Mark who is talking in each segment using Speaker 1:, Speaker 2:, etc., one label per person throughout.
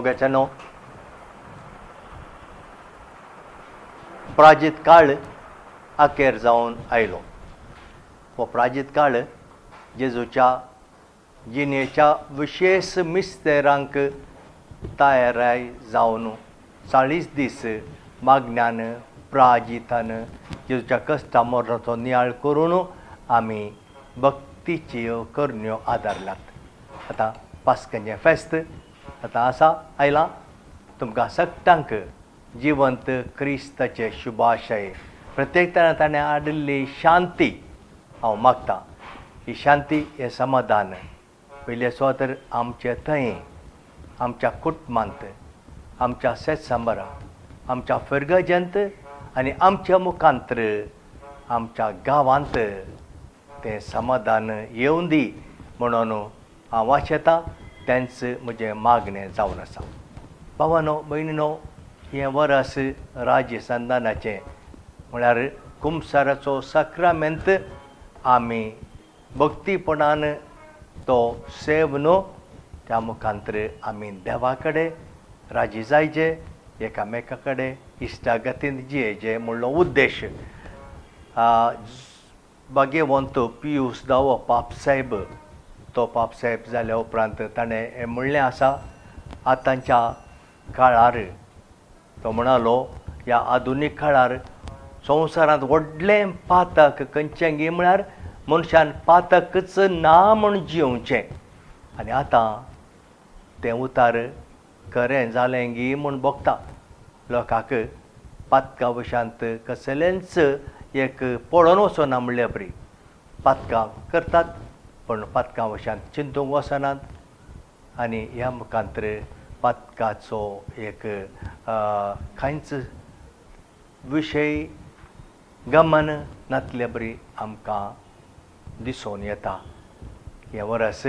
Speaker 1: मोगाच्यानो प्राजीत काळ अखेर जावन आयलो. हो प्राजीत काळ जेजूच्या जिणेच्या विशेष मिस्तेरांक तयाराय जावन 40 दीस मागण्यान प्राजितान जेजूच्या कश्टा मोराचो नियाळ करून आमी भक्तीच्यो करण्यो आदारल्यात. आतां पास्काचें फेस्त आतां आसा आयलां. तुमकां सगळ्यांक जिवंत क्रिस्ताचे शुभाशय. प्रत्येक तरां ताणें हाडिल्ली शांती हांव मागतां. ही शांती हें समाधान पयले तर आमचे थंय, आमच्या कुटुंबांत, आमच्या शेतसांबारांत, आमच्या फिरगज्यांत आनी आमच्या मुखांतर आमच्या गांवांत तें समाधान येवं दी म्हणून हांव वाचतां. तेंच म्हजें मागणें जावन आसा. भावानो भयणीनो, हें वर्स राज्य संदानाचें म्हळ्यार कुंभसाराचो सक्रामेंत आमी भक्तीपणान तो सेवन त्या मुखांतर आमी देवा कडेन राजी जायचे, एकामेका कडेन इश्टागतीन जियेचे म्हणलो उद्देश. भाग्यवंत पियूस दावो पापसाहेब, तो पापसाहेब जाल्या उपरांत ताणें हें म्हणलें आसा. आतांच्या काळार तो म्हणालो, ह्या आधुनीक काळार संवसारांत व्हडलें पातक खंयचें गी म्हळ्यार मनशान पातकच ना म्हूण जिवचें. आनी आतां तें उतार खरें जालें गी म्हूण बगता. लोकांक पातका वशांत कसलेंच एक पळोवन वचना म्हणल्यार बरी. पातकां करतात पण पातकां वशांत चिंतूंक वचनात. आनी ह्या मुखांतर पातकाचो एक खंयच विशय गमन नातले बरी आमकां दिसून येता. हें वर्स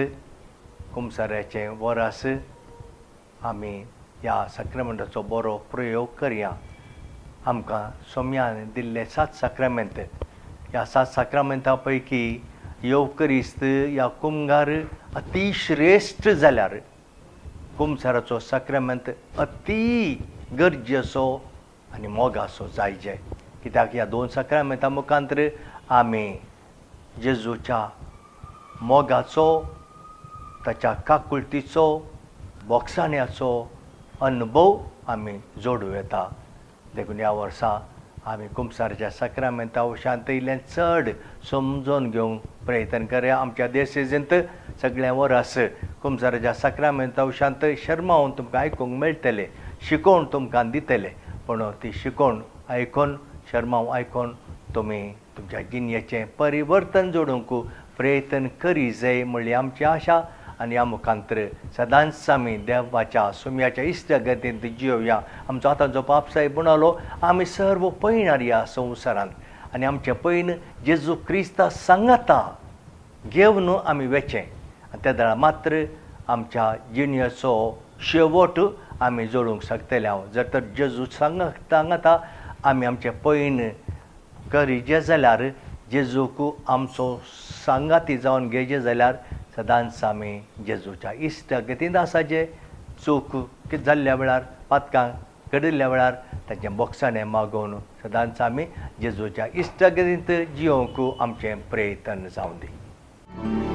Speaker 1: कुंभसाऱ्याचें वर्स आमी ह्या सक्रामेंटाचो बरो प्रयोग करया. आमकां सोम्यान दिल्ले 7 सक्रामेंत. ह्या 7 सक्रामेंता पैकी येवकरिस्त ह्या कुंभार अती श्रेश्ठ जाल्यार कुंभसाराचो सक्रामेंत अती गरजेचो आनी मोगाचो जायचे. कित्याक ह्या 2 सक्रामेंता मुखांतर आमी जेजूच्या मोगाचो, ताच्या काकुळटीचो, बोगसाण्याचो अनुभव आमी जोडूं येता. देखून ह्या वर्सा आमी कुंभसाराच्या सक्रामेंता वशांत इल्लें चड समजून घेवंक प्रयत्न करया. आमच्या देशेंत सगळें वर्स कुंभसाराच्या सक्रामेंता वशांत शर्मावन तुमकां आयकूंक मेळटलें, शिकोवन तुमकां दितले. पूण ती शिकोवन आयकून, शर्मावन आयकून तुमी तुमच्या जिणेचें परिवर्तन जोडूंक प्रयत्न करी जाय म्हणली आमची आशा. आनी ह्या मुखांतर सदांच आमी देवाच्या सुम्याच्या इश्टगतींत जियोया. आमचो आतांचो पापसाहेब म्हणालो, आमी सर्व पैणार ह्या संवसारांत आनी आमचें पैन जेजू क्रिस्ता सांगाता घेवन आमी वेचें. आनी त्या दळा मात्र आमच्या जिणेचो शेवट आमी जोडूंक शकतले. हांव जर तर जेजू सांगाता आमी आमचें पैन करीचे जाल्यार, जेजूक आमचो सांगाती जावन घेवचे जाल्यार सदांच आमी जेजूच्या इश्टगतींत आसाचे. चूक जाल्ल्या वेळार, पातकां घडिल्ल्या वेळार ताचें बोगसाणें मागून सदांच आमी जेजूच्या इश्टगतींत जियोंक आमचें प्रयत्न जावं दी.